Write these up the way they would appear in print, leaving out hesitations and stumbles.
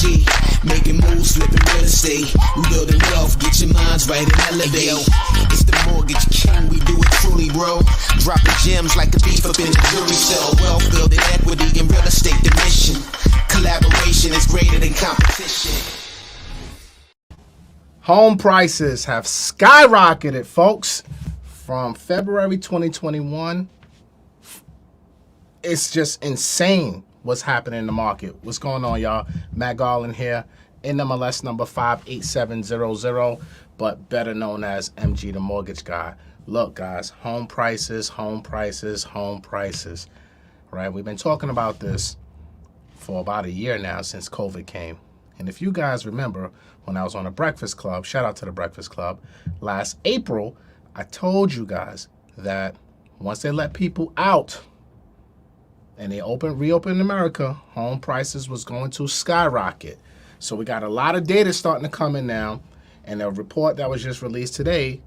MG, making moves, flipping real estate. We building wealth, get your minds right and elevate. Yo, it's the mortgage king, we do it truly, bro. Dropping gems like a thief up in the jewelry cell. Wealth building equity in real estate, the mission. Collaboration is greater than competition. Home prices have skyrocketed, folks, from February 2021. It's just insane what's happening in the market. What's going on, y'all? Matt Garland here, NMLS number 58700, but better known as MG the Mortgage Guy. Look, guys, home prices, right? We've been talking about this for about a year now since COVID came. And if you guys remember, when I was on the Breakfast Club, shout out to the Breakfast Club, last April, I told you guys that once they let people out and they reopened America, home prices was going to skyrocket. So we got a lot of data starting to come in now, and a report that was just released today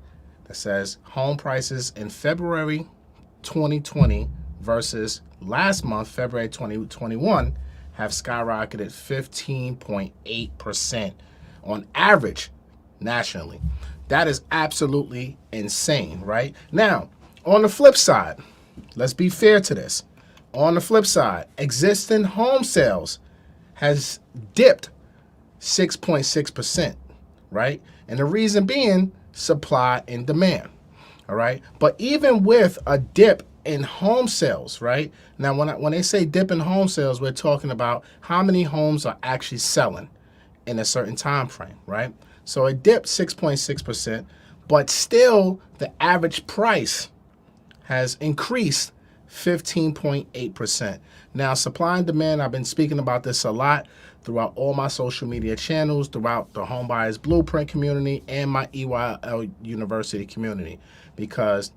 that says home prices in February 2020 versus last month, February 2021, have skyrocketed 15.8% on average nationally. That is absolutely insane, right? Now, on the flip side, let's be fair to this. On the flip side, existing home sales has dipped 6.6%, right? And the reason being supply and demand, all right? But even with a dip in home sales, right? Now, when they say dip in home sales, we're talking about how many homes are actually selling in a certain time frame, right? So it dipped 6.6%, but still the average price has increased 15.8%. Now, supply and demand, I've been speaking about this a lot throughout all my social media channels, throughout the Homebuyers Blueprint community and my EYL University community, because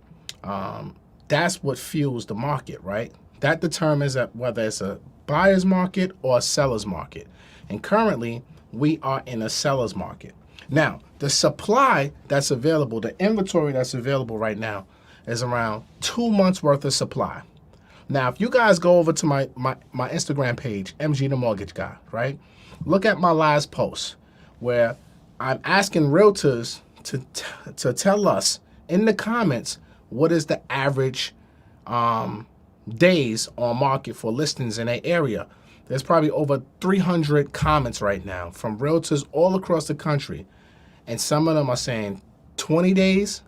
that's what fuels the market, right? That determines whether it's a buyer's market or a seller's market. And currently, we are in a seller's market. Now, the supply that's available, the inventory that's available right now is around 2 months worth of supply. Now, if you guys go over to my Instagram page, MG the Mortgage Guy, right? Look at my last post where I'm asking realtors to tell us in the comments what is the average days on market for listings in that area. There's probably over 300 comments right now from realtors all across the country. And some of them are saying 20 days,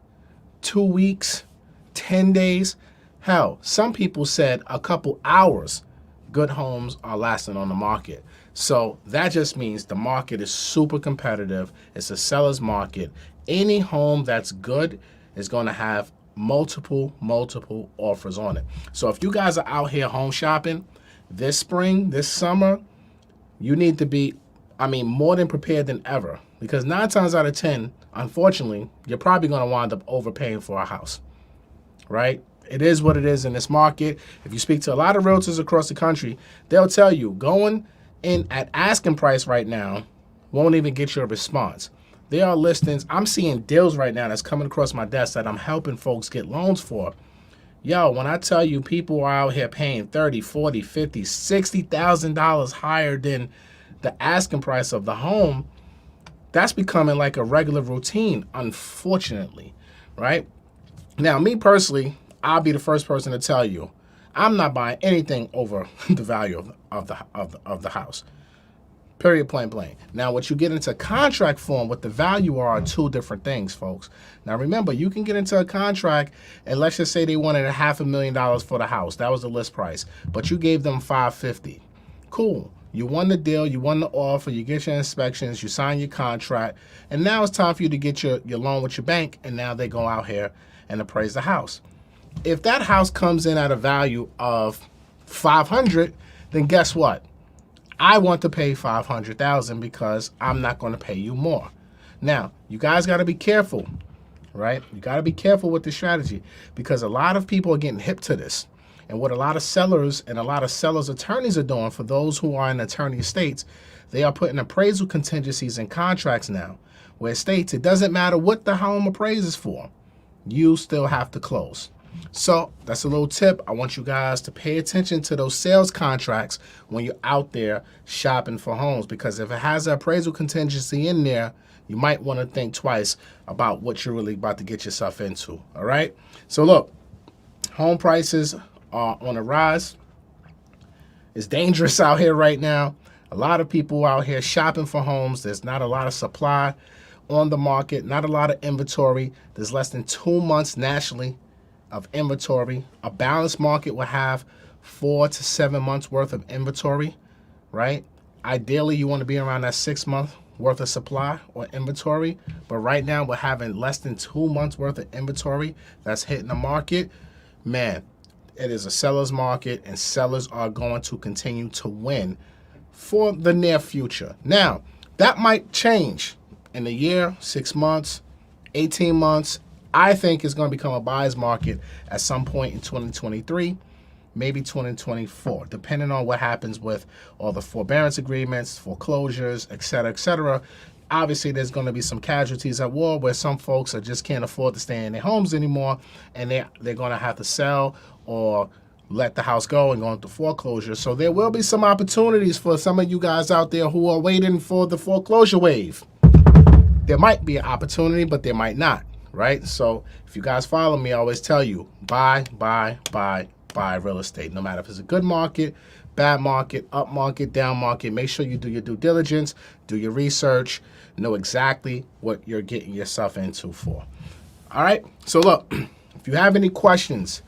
2 weeks, 10 days. Hell, some people said a couple hours good homes are lasting on the market. So that just means the market is super competitive. It's a seller's market. Any home that's good is going to have multiple offers on it. So if you guys are out here home shopping this spring, this summer, you need to be, more than prepared than ever. Because 9 times out of 10, unfortunately, you're probably going to wind up overpaying for a house, right? It is what it is in this market. If you speak to a lot of realtors across the country, they'll tell you going in at asking price right now won't even get you a response. There are listings. I'm seeing deals right now that's coming across my desk that I'm helping folks get loans for. Yo, when I tell you people are out here paying $30,000, $40,000, $50,000, $60,000 higher than the asking price of the home, that's becoming like a regular routine, unfortunately, right? Now, me personally, I'll be the first person to tell you, I'm not buying anything over the value of the house. Period, point blank. Now, what you get into contract form, what the value are two different things, folks. Now, remember, you can get into a contract, and let's just say they wanted $500,000 for the house. That was the list price, but you gave them $550,000. Cool. You won the deal, you won the offer, you get your inspections, you sign your contract, and now it's time for you to get your loan with your bank, and now they go out here and appraise the house. If that house comes in at a value of $500,000, then guess what? I want to pay $500,000 because I'm not going to pay you more. Now, you guys got to be careful, right? You got to be careful with this strategy because a lot of people are getting hip to this. And what a lot of sellers and a lot of sellers' attorneys are doing, for those who are in attorney estates, they are putting appraisal contingencies in contracts now, where it states it doesn't matter what the home appraises for, you still have to close. So that's a little tip. I want you guys to pay attention to those sales contracts when you're out there shopping for homes, because if it has an appraisal contingency in there, you might want to think twice about what you're really about to get yourself into. All right. So look, home prices are on a rise. It's dangerous out here right now. A lot of people out here shopping for homes. There's not a lot of supply on the market, not a lot of inventory. There's less than 2 months nationally of inventory. A balanced market will have 4 to 7 months worth of inventory, right? Ideally, you want to be around that 6 month worth of supply or inventory. But right now, we're having less than 2 months worth of inventory that's hitting the market. Man, it is a seller's market, and sellers are going to continue to win for the near future. Now, that might change in a year, 6 months, 18 months. I think it's going to become a buyer's market at some point in 2023, maybe 2024, depending on what happens with all the forbearance agreements, foreclosures, et cetera, et cetera. Obviously, there's going to be some casualties at war where some folks just can't afford to stay in their homes anymore, and they're going to have to sell or let the house go and go into foreclosure. So there will be some opportunities for some of you guys out there who are waiting for the foreclosure wave. There might be an opportunity, but there might not, right? So if you guys follow me, I always tell you, buy real estate. No matter if it's a good market, bad market, up market, down market, make sure you do your due diligence, do your research, know exactly what you're getting yourself into for. All right? So look, if you have any questions,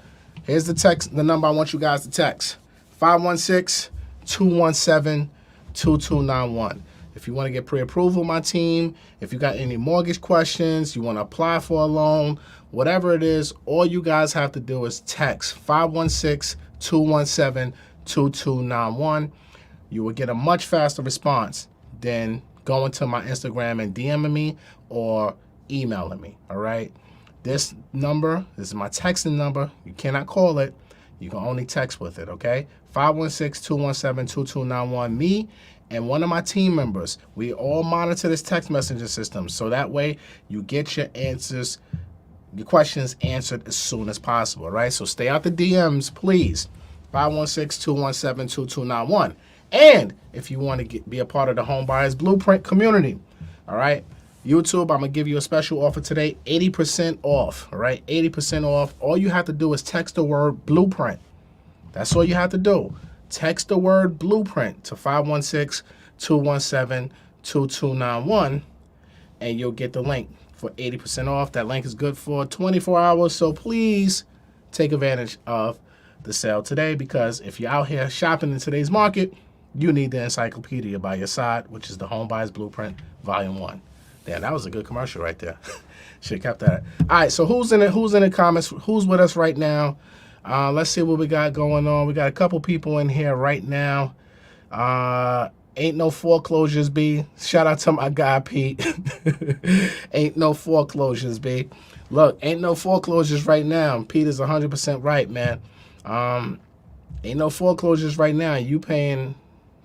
here's the number I want you guys to text, 516-217-2291. If you want to get pre-approval with my team, if you got any mortgage questions, you want to apply for a loan, whatever it is, all you guys have to do is text 516-217-2291. You will get a much faster response than going to my Instagram and DMing me or emailing me, all right? This is my texting number. You cannot call it. You can only text with it, okay? 516-217-2291. Me and one of my team members, we all monitor this text messenger system, so that way you get your questions answered as soon as possible, right? So stay out the DMs, please. 516-217-2291. And if you want to be a part of the Home Buyers Blueprint community, all right? YouTube, I'm going to give you a special offer today, 80% off, all right? 80% off. All you have to do is text the word blueprint. That's all you have to do. Text the word blueprint to 516-217-2291, and you'll get the link for 80% off. That link is good for 24 hours, so please take advantage of the sale today, because if you're out here shopping in today's market, you need the encyclopedia by your side, which is the Home Buyers Blueprint Volume 1. Damn, that was a good commercial right there. Should have kept that. All right, so who's in the comments? Who's with us right now? Let's see what we got going on. We got a couple people in here right now. Ain't no foreclosures, B. Shout out to my guy, Pete. Ain't no foreclosures, B. Look, ain't no foreclosures right now. Pete is 100% right, man. Ain't no foreclosures right now. You paying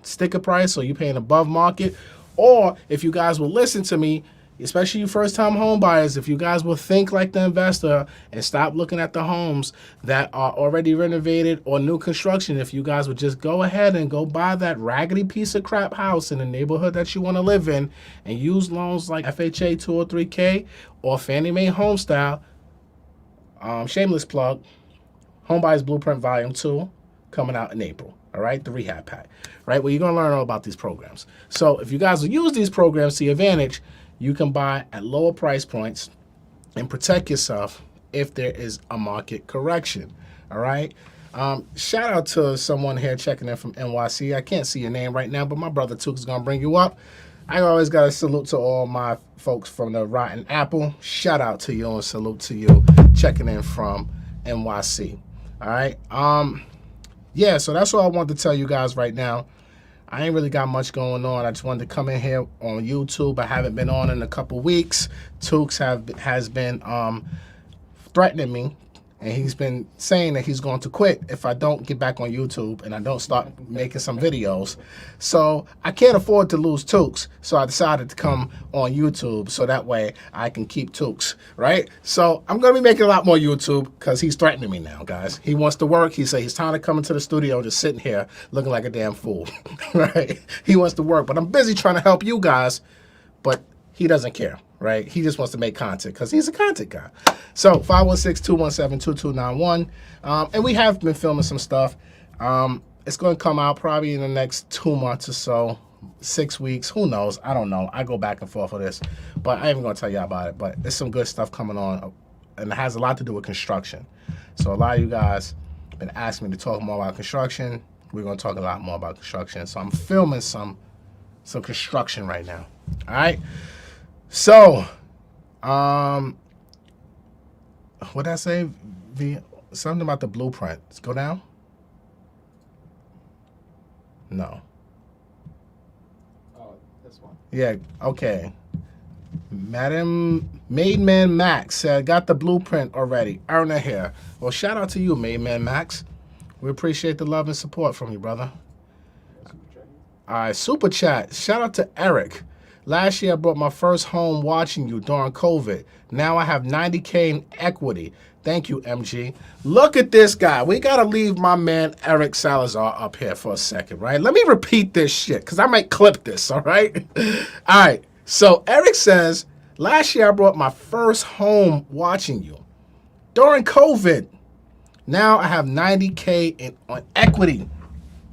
sticker price, or you paying above market? Or if you guys will listen to me, especially you first-time home buyers, if you guys will think like the investor and stop looking at the homes that are already renovated or new construction, if you guys would just go ahead and go buy that raggedy piece of crap house in the neighborhood that you want to live in and use loans like FHA 203K or Fannie Mae Home Style, shameless plug, Home Buyers Blueprint Volume 2 coming out in April. All right, the rehab pack, right? Well, you're going to learn all about these programs. So if you guys will use these programs to your advantage, you can buy at lower price points and protect yourself if there is a market correction, all right? Shout out to someone here checking in from NYC. I can't see your name right now, but my brother Took is going to bring you up. I always got to salute to all my folks from the Rotten Apple. Shout out to you and salute to you checking in from NYC, all right? Yeah, so that's all I wanted to tell you guys right now. I ain't really got much going on. I just wanted to come in here on YouTube. I haven't been on in a couple weeks. Tooks has been threatening me And he's been saying that he's going to quit if I don't get back on YouTube and I don't start making some videos. So I can't afford to lose Tukes. So I decided to come on YouTube so that way I can keep Tukes, right? So I'm going to be making a lot more YouTube because he's threatening me now, guys. He wants to work. He said he's tired of coming to the studio just sitting here looking like a damn fool, right? He wants to work, but I'm busy trying to help you guys, but he doesn't care, right? He just wants to make content because he's a content guy. So 516-217-2291. And we have been filming some stuff. It's going to come out probably in the next 2 months or so, 6 weeks. Who knows? I don't know. I go back and forth with this, but I ain't even going to tell you about it. But there's some good stuff coming on, and it has a lot to do with construction. So a lot of you guys have been asking me to talk more about construction. We're going to talk a lot more about construction. So I'm filming some construction right now. All right. So, what did I say? Something about the blueprint. Let's go down. No. Oh, this one. Yeah, okay. Madam Maidman Max said, got the blueprint already. Earn a hair. Well, shout out to you, Maidman Max. We appreciate the love and support from you, brother. All right, super chat. Shout out to Eric. Last year, I bought my first home watching you during COVID. Now I have $90K in equity. Thank you, MG. Look at this guy. We got to leave my man Eric Salazar up here for a second, right? Let me repeat this shit because I might clip this, all right? All right. So Eric says, last year, I bought my first home watching you during COVID. Now I have $90K on equity.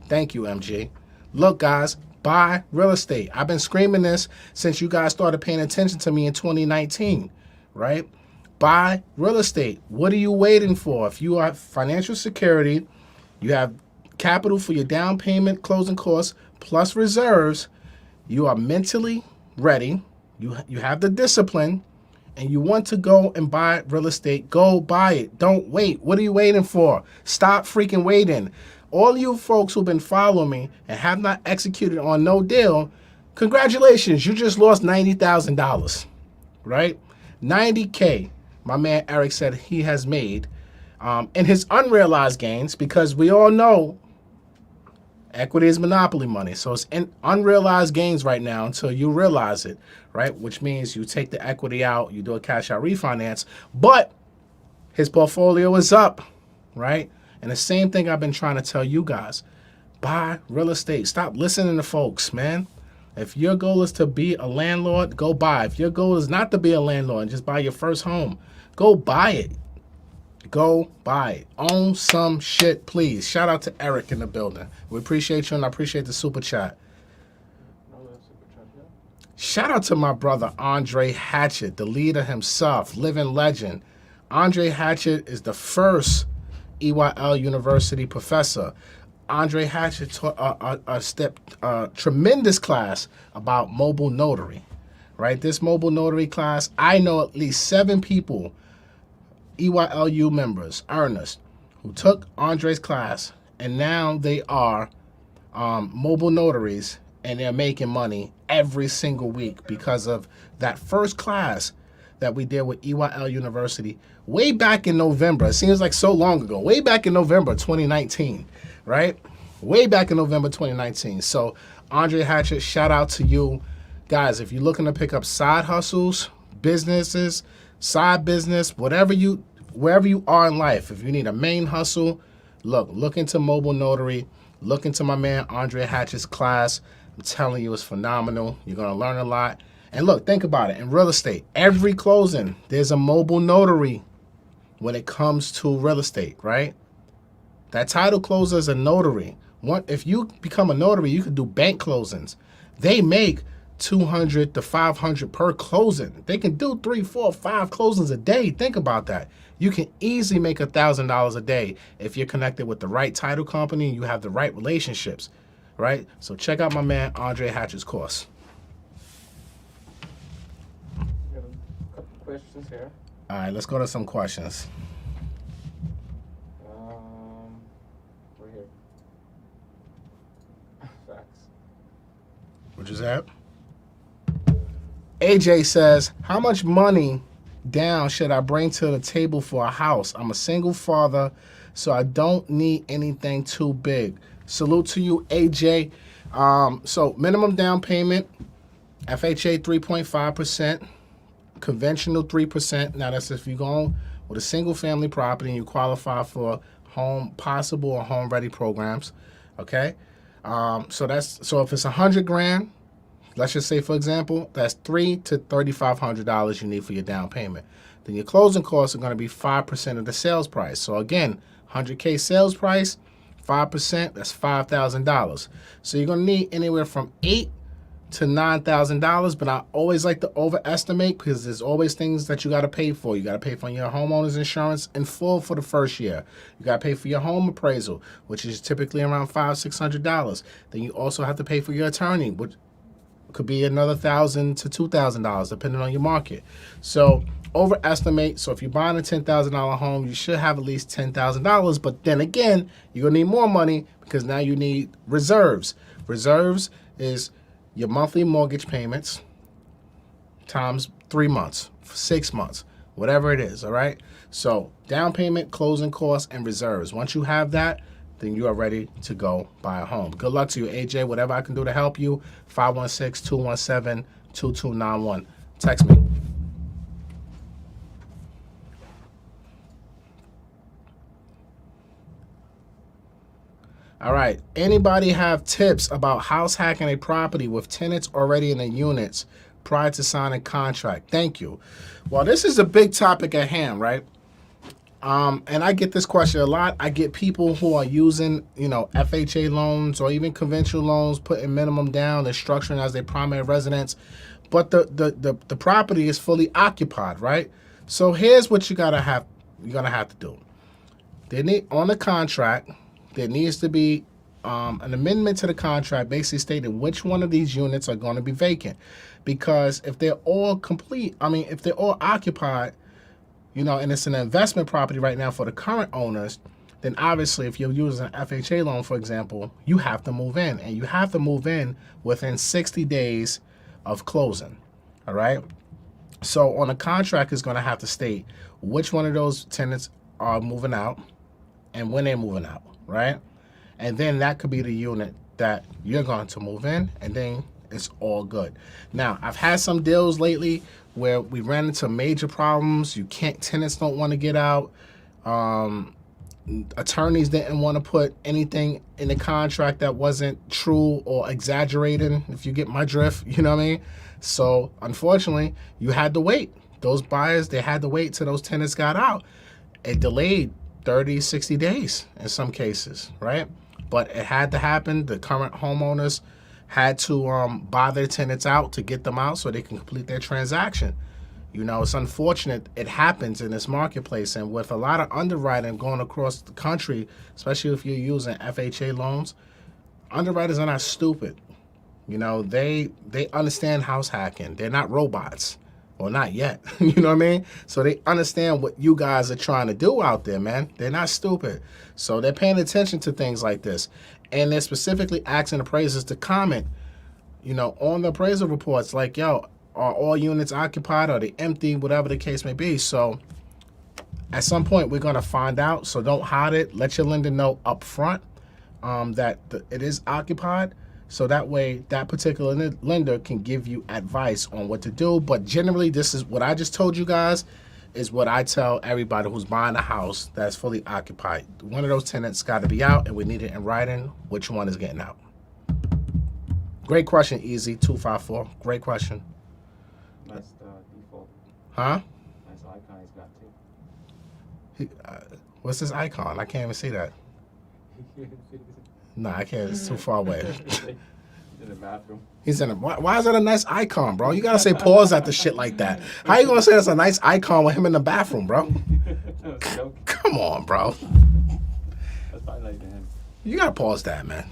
Thank you, MG. Look, guys. Buy real estate. I've been screaming this since you guys started paying attention to me in 2019, right? Buy real estate. What are you waiting for? If you have financial security, you have capital for your down payment, closing costs, plus reserves, you are mentally ready, you have the discipline, and you want to go and buy real estate, go buy it. Don't wait. What are you waiting for? Stop freaking waiting. All you folks who've been following me and have not executed on no deal, congratulations, you just lost $90,000, right? 90K, my man Eric said he has made in his unrealized gains, because we all know equity is monopoly money. So it's in unrealized gains right now until you realize it, right? Which means you take the equity out, you do a cash out refinance, but his portfolio is up, right? And the same thing I've been trying to tell you guys. Buy real estate. Stop listening to folks, man. If your goal is to be a landlord, go buy. If your goal is not to be a landlord and just buy your first home, go buy it. Go buy it. Own some shit, please. Shout out to Eric in the building. We appreciate you, and I appreciate the super chat. Shout out to my brother Andre Hatchett, the leader himself, living legend. Andre Hatchett is the first EYL University professor. Andre Hatchett taught a tremendous class about mobile notary, right? This mobile notary class, I know at least 7 people, EYLU members, earners, who took Andre's class, and now they are mobile notaries, and they're making money every single week because of that first class that we did with EYL University way back in November. It seems like so long ago. Way back in November 2019, right? Way back in November 2019. So Andre Hatchett, shout out to you. Guys, if you're looking to pick up side hustles, businesses, side business, wherever you are in life, if you need a main hustle, look into mobile notary. Look into my man Andre Hatchett's class. I'm telling you, it's phenomenal. You're going to learn a lot. And look, think about it. In real estate, every closing, there's a mobile notary when it comes to real estate, right? That title closer is a notary. If you become a notary, you can do bank closings. They make $200 to $500 per closing. They can do 3, 4, 5 closings a day. Think about that. You can easily make $1,000 a day if you're connected with the right title company and you have the right relationships, right? So check out my man Andre Hatchett's course. Questions here. All right, let's go to some questions. We're here. Facts. Which is that? AJ says, how much money down should I bring to the table for a house? I'm a single father, so I don't need anything too big. Salute to you, AJ. So minimum down payment, FHA 3.5%, conventional 3%. Now that's if you're going with a single family property and you qualify for home possible or home ready programs. Okay. So if it's $100,000, let's just say for example, that's $300 to $3,500 you need for your down payment. Then your closing costs are going to be 5% of the sales price. So again, $100K sales price, 5%, that's $5,000. So you're going to need anywhere from $8,000 to $9,000, but I always like to overestimate because there's always things that you got to pay for. You got to pay for your homeowner's insurance in full for the first year. You got to pay for your home appraisal, which is typically around $500-$600. Then you also have to pay for your attorney, which could be another $1,000 to $2,000 depending on your market. So overestimate. So if you're buying a $10,000 home, you should have at least $10,000. But then again, you're gonna need more money because now you need reserves. Reserves is your monthly mortgage payments times 3 months, 6 months, whatever it is. All right. So down payment, closing costs, and reserves. Once you have that, then you are ready to go buy a home. Good luck to you, AJ. Whatever I can do to help you, 516-217-2291. Text me. All right. Anybody have tips about house hacking a property with tenants already in the units prior to signing contract? Thank you. Well, this is a big topic at hand, right? And I get this question a lot. I get people who are using, FHA loans or even conventional loans, putting minimum down and structuring as their primary residence, but the property is fully occupied, right? So here's what you're gonna have to do. On the contract, there needs to be an amendment to the contract basically stating which one of these units are going to be vacant, because if they're all if they're all occupied, and it's an investment property right now for the current owners, then obviously if you're using an FHA loan, for example, you have to move in, and you have to move in within 60 days of closing. All right. So on the contract is going to have to state which one of those tenants are moving out and when they're moving out, right? And then that could be the unit that you're going to move in, and then it's all good. Now, I've had some deals lately where we ran into major problems. Tenants don't want to get out. Attorneys didn't want to put anything in the contract that wasn't true or exaggerated, if you get my drift, you know what I mean? So unfortunately, you had to wait. Those buyers, they had to wait till those tenants got out. It delayed 30, 60 days in some cases, right? But it had to happen. The current homeowners had to buy their tenants out to get them out so they can complete their transaction. It's unfortunate it happens in this marketplace, and with a lot of underwriting going across the country, especially if you're using FHA loans, underwriters are not stupid. They understand house hacking. They're not robots. Well, not yet. You know what I mean? So they understand what you guys are trying to do out there, man. They're not stupid. So they're paying attention to things like this. And they're specifically asking appraisers to comment, on the appraisal reports, like, yo, are all units occupied? Are they empty? Whatever the case may be. So at some point, we're going to find out. So don't hide it. Let your lender know up front that it is occupied. So that way, that particular lender can give you advice on what to do. But generally, this is what I just told you guys, is what I tell everybody who's buying a house that's fully occupied. One of those tenants got to be out, and we need it in writing which one is getting out. Great question, Easy 254. Great question. That's the default. Huh? That's the icon he's got too. What's this icon? I can't even see that. No, I can't. It's too far away. In the bathroom. He's in a. Why is that a nice icon, bro? You gotta say pause at the shit like that. How you gonna say that's a nice icon with him in the bathroom, bro? Come on, bro. That's probably like him. You gotta pause that, man.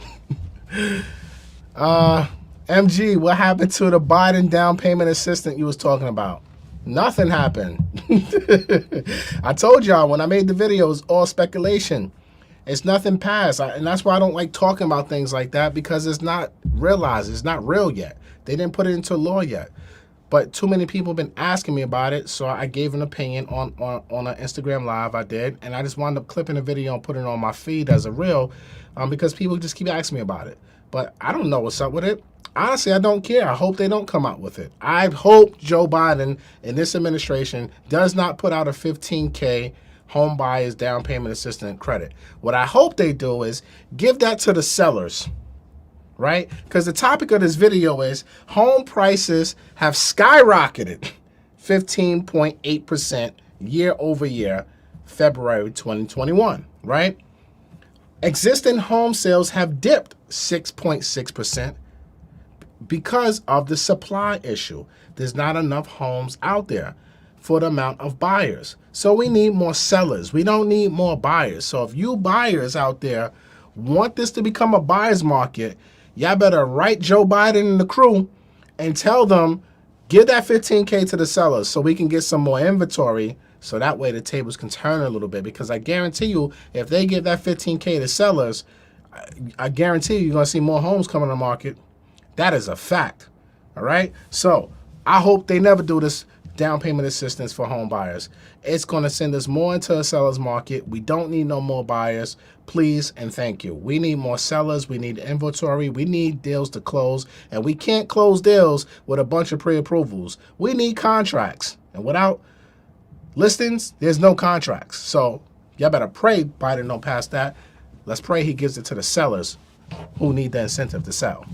MG, what happened to the Biden down payment assistant you was talking about? Nothing happened. I told y'all when I made the video, it was all speculation. It's nothing passed. And that's why I don't like talking about things like that, because it's not realized. It's not real yet. They didn't put it into law yet. But too many people have been asking me about it, so I gave an opinion on an Instagram Live I did, and I just wound up clipping a video and putting it on my feed as a reel because people just keep asking me about it. But I don't know what's up with it. Honestly, I don't care. I hope they don't come out with it. I hope Joe Biden and this administration does not put out a $15K home buyers down payment assistance credit. What I hope they do is give that to the sellers, right? Because the topic of this video is home prices have skyrocketed 15.8% year over year, February 2021, right? Existing home sales have dipped 6.6% because of the supply issue. There's not enough homes out there for the amount of buyers. So we need more sellers. We don't need more buyers. So if you buyers out there want this to become a buyer's market, y'all better write Joe Biden and the crew and tell them, give that $15K to the sellers so we can get some more inventory, so that way the tables can turn a little bit. Because I guarantee you, if they give that $15K to sellers, I guarantee you're going to see more homes come on the market. That is a fact. All right? So I hope they never do this down payment assistance for home buyers. It's going to send us more into a seller's market. We don't need no more buyers. Please and thank you. We need more sellers. We need inventory. We need deals to close. And we can't close deals with a bunch of pre-approvals. We need contracts. And without listings, there's no contracts. So y'all better pray Biden don't pass that. Let's pray he gives it to the sellers who need the incentive to sell.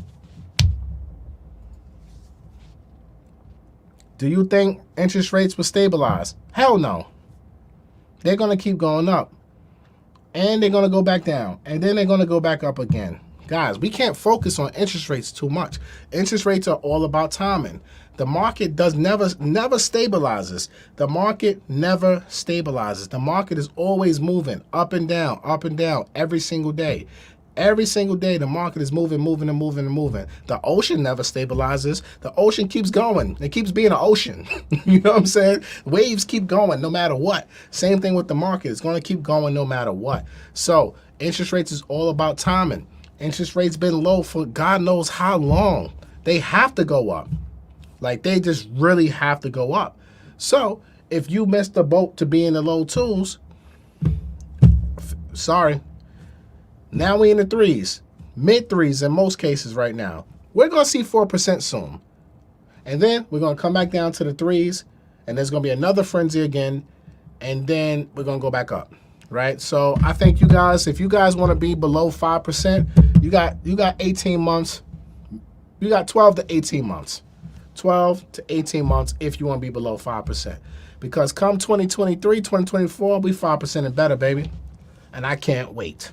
Do you think interest rates will stabilize? Hell no. They're going to keep going up. And they're going to go back down. And then they're going to go back up again. Guys, we can't focus on interest rates too much. Interest rates are all about timing. The market never stabilizes. The market never stabilizes. The market is always moving up and down every single day. Every single day, the market is moving. The ocean never stabilizes. The ocean keeps going. It keeps being an ocean. You know what I'm saying? Waves keep going no matter what. Same thing with the market. It's going to keep going no matter what. So interest rates is all about timing. Interest rates been low for God knows how long. They have to go up. Like, they just really have to go up. So if you missed the boat to be in the low twos, sorry. Now we in the threes, mid threes in most cases right now. We're going to see 4% soon. And then we're going to come back down to the threes, and there's going to be another frenzy again, and then we're going to go back up, right? So I think you guys, if you guys want to be below 5%, you got 18 months. You got 12 to 18 months. 12 to 18 months if you want to be below 5%. Because come 2023, 2024, we 5% and better, baby. And I can't wait.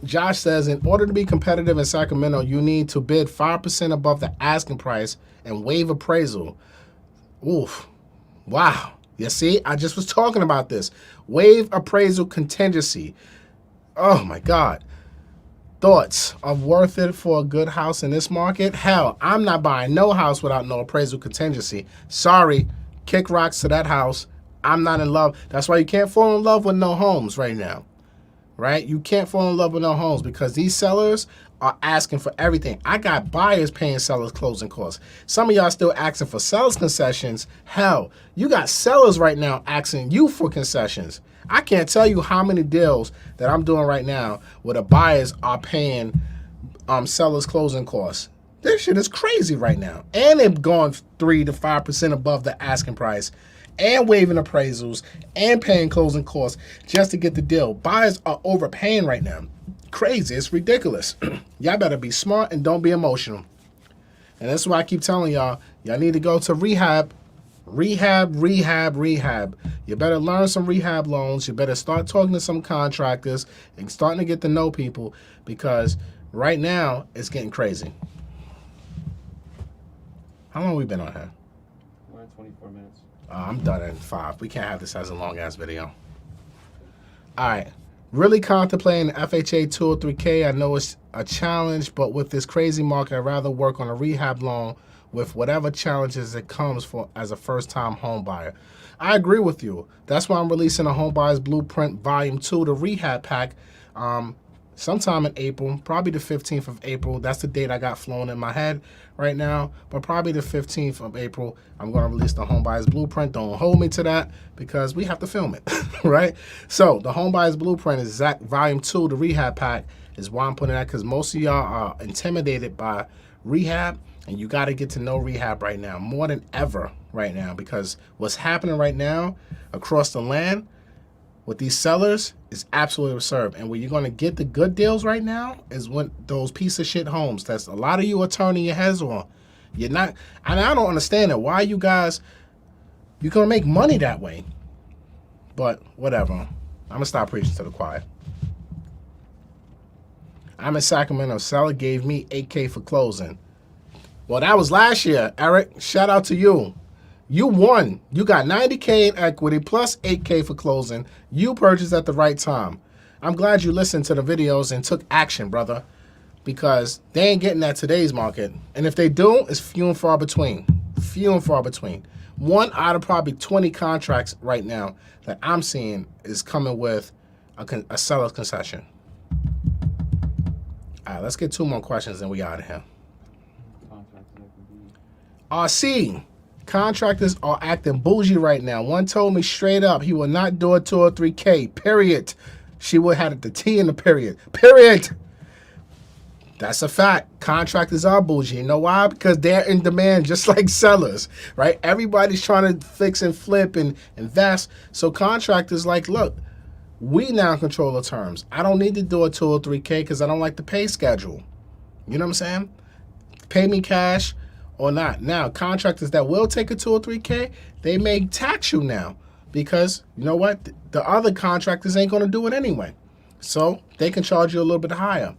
Josh says, in order to be competitive in Sacramento, you need to bid 5% above the asking price and waive appraisal. Oof. Wow. You see, I just was talking about this. Waive appraisal contingency. Oh my God. Thoughts of worth it for a good house in this market? Hell, I'm not buying no house without no appraisal contingency. Sorry. Kick rocks to that house. I'm not in love. That's why you can't fall in love with no homes right now. Right? You can't fall in love with no homes because these sellers are asking for everything. I got buyers paying sellers closing costs. Some of y'all still asking for sellers concessions. Hell, you got sellers right now asking you for concessions. I can't tell you how many deals that I'm doing right now where the buyers are paying sellers closing costs. This shit is crazy right now. And they're going 3 to 5% above the asking price, and waiving appraisals, and paying closing costs just to get the deal. Buyers are overpaying right now. Crazy. It's ridiculous. Y'all better be smart and don't be emotional. And that's why I keep telling y'all need to go to rehab. Rehab. You better learn some rehab loans. You better start talking to some contractors and starting to get to know people, because right now it's getting crazy. How long have we been on here? We're at 24 minutes. I'm done in 5. We can't have this as a long-ass video. All right. Really contemplating FHA 203K. I know it's a challenge, but with this crazy market, I'd rather work on a rehab loan with whatever challenges it comes for as a first-time home buyer. I agree with you. That's why I'm releasing a Home Buyer's Blueprint Volume 2, the Rehab Pack. sometime in April, probably the 15th of April. That's the date I got flown in my head right now. But probably the 15th of April, I'm going to release the Homebuyers Blueprint. Don't hold me to that because we have to film it, right? So the Homebuyers Blueprint is Volume 2, the rehab pack, is why I'm putting that, because most of y'all are intimidated by rehab, and you got to get to know rehab right now, more than ever right now, because what's happening right now across the land with these sellers is absolutely absurd. And where you're going to get the good deals right now is when those piece of shit homes that's a lot of you are turning your heads on. You're not, and I don't understand it. Why you guys, you're going to make money that way. But whatever. I'm going to stop preaching to the choir. I'm in Sacramento. Seller gave me $8K for closing. Well, that was last year, Eric. Shout out to you. You won. You got $90K in equity plus $8K for closing. You purchased at the right time. I'm glad you listened to the videos and took action, brother, because they ain't getting that today's market. And if they do, it's few and far between. Few and far between. 1 out of probably 20 contracts right now that I'm seeing is coming with a seller's concession. All right, let's get 2 more questions and we out of here. RC. Contractors are acting bougie right now. One told me straight up he will not do a 2 or 3K, period. She would have the T in the period. Period. That's a fact. Contractors are bougie. You know why? Because they're in demand just like sellers, right? Everybody's trying to fix and flip and invest. So contractors like, look, we now control the terms. I don't need to do a 2 or 3K because I don't like the pay schedule. You know what I'm saying? Pay me cash or not. Now, contractors that will take a 2 or 3K, they may tax you now because, you know what? The other contractors ain't going to do it anyway. So they can charge you a little bit higher.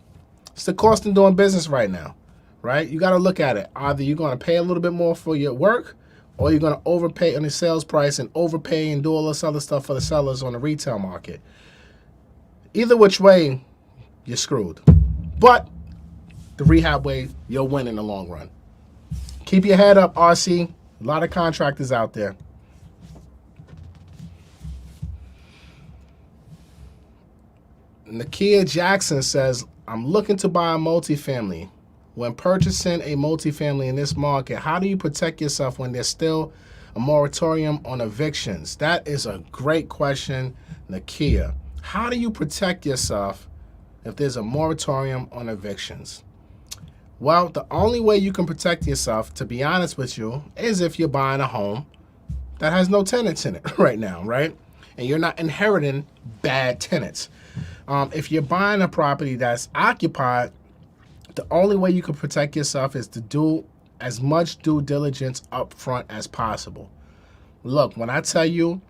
It's the cost of doing business right now, right? You got to look at it. Either you're going to pay a little bit more for your work or you're going to overpay on the sales price and overpay and do all this other stuff for the sellers on the retail market. Either which way, you're screwed. But the rehab way, you'll win in the long run. Keep your head up, RC. A lot of contractors out there. Nakia Jackson says, I'm looking to buy a multifamily. When purchasing a multifamily in this market, how do you protect yourself when there's still a moratorium on evictions? That is a great question, Nakia. How do you protect yourself if there's a moratorium on evictions? Well, the only way you can protect yourself, to be honest with you, is if you're buying a home that has no tenants in it right now, right? And you're not inheriting bad tenants. If you're buying a property that's occupied, the only way you can protect yourself is to do as much due diligence up front as possible. Look, when I tell you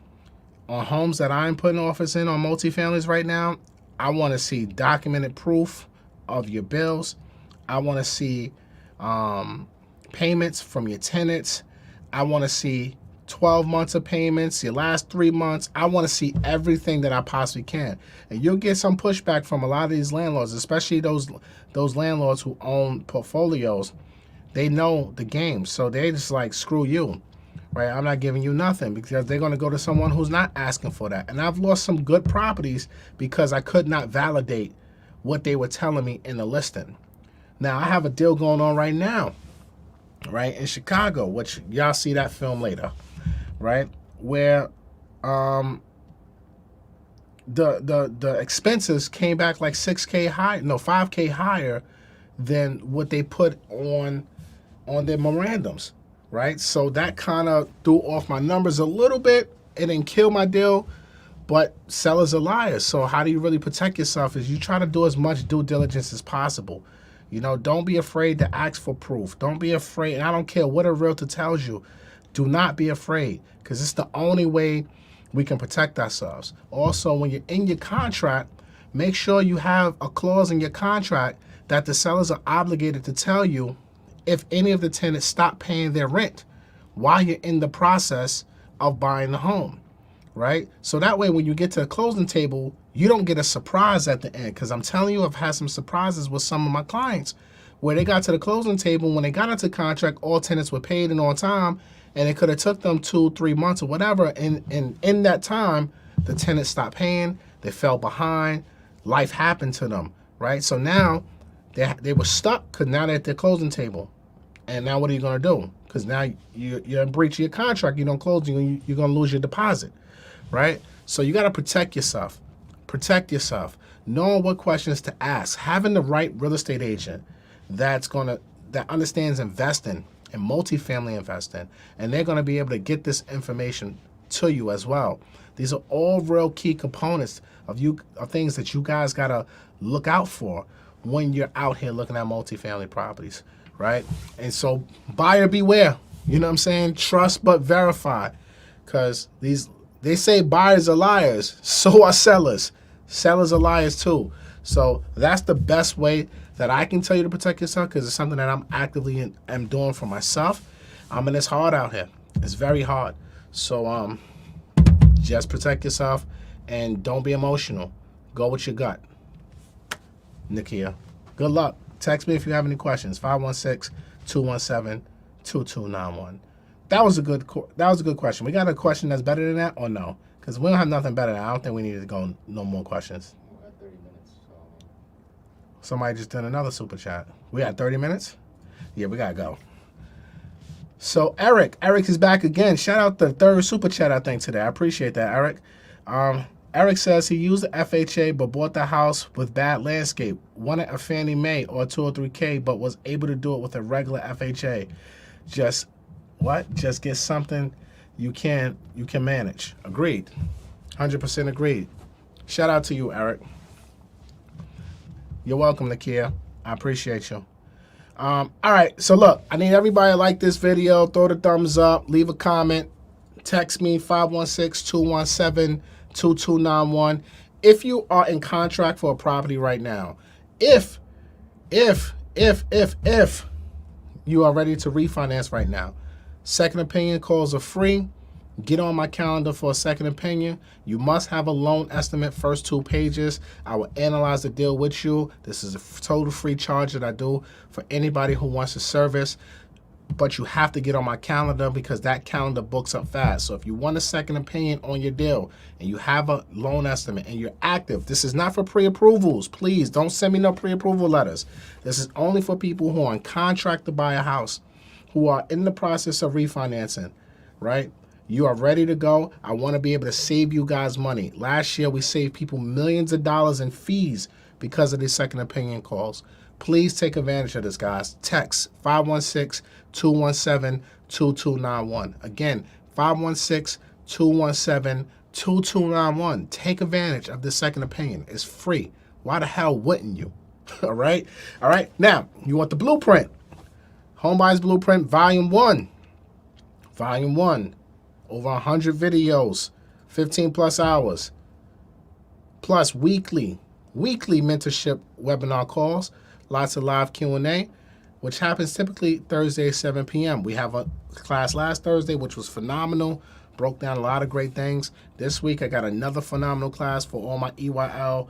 on homes that I'm putting offers in on multifamilies right now, I want to see documented proof of your bills. I want to see payments from your tenants. I want to see 12 months of payments, your last 3 months. I want to see everything that I possibly can. And you'll get some pushback from a lot of these landlords, especially those landlords who own portfolios. They know the game, so they just like, screw you, right? I'm not giving you nothing, because they're going to go to someone who's not asking for that. And I've lost some good properties because I could not validate what they were telling me in the listing. Now, I have a deal going on right now, right, in Chicago, which y'all see that film later, right, where the expenses came back like 6K high, no, 5K higher than what they put on their memorandums, right? So that kind of threw off my numbers a little bit. It didn't kill my deal, but sellers are liars. So how do you really protect yourself is you try to do as much due diligence as possible. You know, don't be afraid to ask for proof. Don't be afraid. And I don't care what a realtor tells you. Do not be afraid, because it's the only way we can protect ourselves. Also, when you're in your contract, make sure you have a clause in your contract that the sellers are obligated to tell you if any of the tenants stop paying their rent while you're in the process of buying the home, right? So that way, when you get to the closing table, you don't get a surprise at the end. Because I'm telling you, I've had some surprises with some of my clients where they got to the closing table. When they got into contract, all tenants were paid and on time, and it could have took them 2-3 months or whatever. And in that time, the tenants stopped paying. They fell behind. Life happened to them. right? So now they were stuck because now they're at their closing table. And now what are you going to do? Because now you're in breach of your contract. You don't close, you're going to lose your deposit, right? So you got to protect yourself. Protect yourself. Knowing what questions to ask. Having the right real estate agent that understands investing and multifamily investing. And they're going to be able to get this information to you as well. These are all real key components of things that you guys got to look out for when you're out here looking at multifamily properties, right? And so buyer beware. You know what I'm saying? Trust but verify. Because they say buyers are liars. So are sellers. Sellers are liars too. So that's the best way that I can tell you to protect yourself, because it's something that I'm actively am doing for myself. And it's hard out here. It's very hard. So just protect yourself and don't be emotional. Go with your gut. Nakia, good luck. Text me if you have any questions. 516-217-2291. That was a good question. We got a question that's better than that or no? Because we don't have nothing better than that. I don't think we need to go no more questions. We're at 30 minutes, so. Somebody just did another super chat. We got 30 minutes? Yeah, we got to go. So Eric is back again. Shout out the third super chat, I think, today. I appreciate that, Eric. Eric says he used the FHA but bought the house with bad landscape. Wanted a Fannie Mae or 203K but was able to do it with a regular FHA. Just get something you can manage. Agreed. 100% agreed. Shout out to you, Eric. You're welcome, Nakia. I appreciate you. All right, so look, I need everybody to like this video, throw the thumbs up, leave a comment, text me 516-217-2291. If you are in contract for a property right now, if you are ready to refinance right now, second opinion calls are free. Get on my calendar for a second opinion. You must have a loan estimate, first 2 pages. I will analyze the deal with you. This is a total free charge that I do for anybody who wants to service. But you have to get on my calendar because that calendar books up fast. So if you want a second opinion on your deal and you have a loan estimate and you're active, this is not for pre-approvals. Please don't send me no pre-approval letters. This is only for people who are in contract to buy a house, who are in the process of refinancing, right? You are ready to go. I want to be able to save you guys money. Last year, we saved people millions of dollars in fees because of these second opinion calls. Please take advantage of this, guys. Text 516-217-2291. Again, 516-217-2291. Take advantage of this second opinion. It's free. Why the hell wouldn't you? All right? All right. Now, you want the blueprint. Homebuyers Blueprint, Volume 1. Volume 1. Over 100 videos, 15 plus hours, plus weekly mentorship webinar calls, lots of live Q&A, which happens typically Thursday, 7 p.m. We have a class last Thursday, which was phenomenal, broke down a lot of great things. This week, I got another phenomenal class for all my EYLU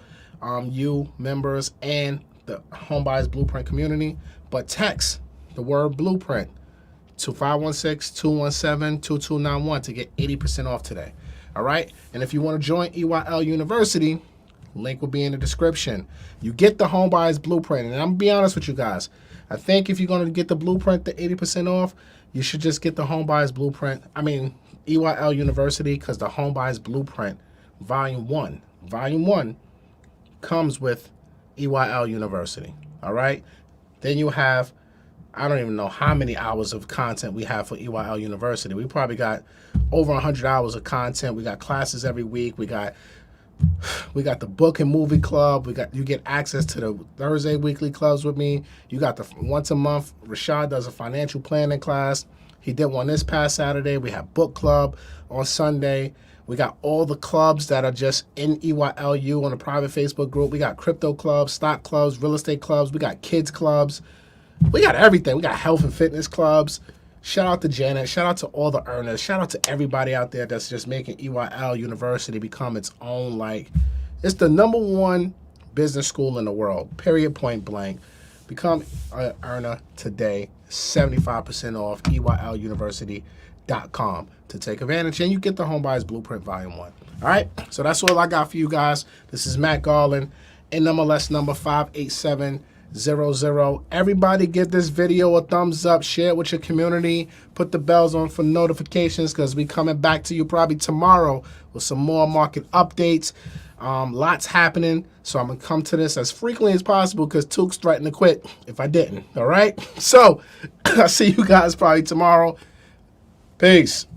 members and the Homebuyers Blueprint community. But text the word blueprint to 516-217-2291 to get 80% off today. All right? And if you want to join EYL University, link will be in the description. You get the Homebuyers Blueprint. And I'm going to be honest with you guys. I think if you're going to get the blueprint, the 80% off, you should just get the Homebuyers Blueprint. I mean, EYL University, because the Homebuyers Blueprint Volume 1 comes with EYL University. All right? Then you have, I don't even know how many hours of content we have for EYL University. We probably got over 100 hours of content. We got classes every week. We got the book and movie club. You get access to the Thursday weekly clubs with me. You got the once a month. Rashad does a financial planning class. He did one this past Saturday. We have book club on Sunday. We got all the clubs that are just in EYLU on the private Facebook group. We got crypto clubs, stock clubs, real estate clubs. We got kids clubs. We got everything. We got health and fitness clubs. Shout out to Janet. Shout out to all the earners. Shout out to everybody out there that's just making EYL University become its own, it's the #1 business school in the world, period, point blank. Become an earner today, 75% off, EYLUniversity.com to take advantage. And you get the Homebuyers Blueprint Volume 1. All right? So that's all I got for you guys. This is Matt Garland, NMLS number 58700. Everybody give this video a thumbs up, share it with your community, put the bells on for notifications because we coming back to you probably tomorrow with some more market updates. Lots happening, so I'm gonna come to this as frequently as possible because Tukes threatened to quit if I didn't. All right, so I'll see you guys probably tomorrow. Peace.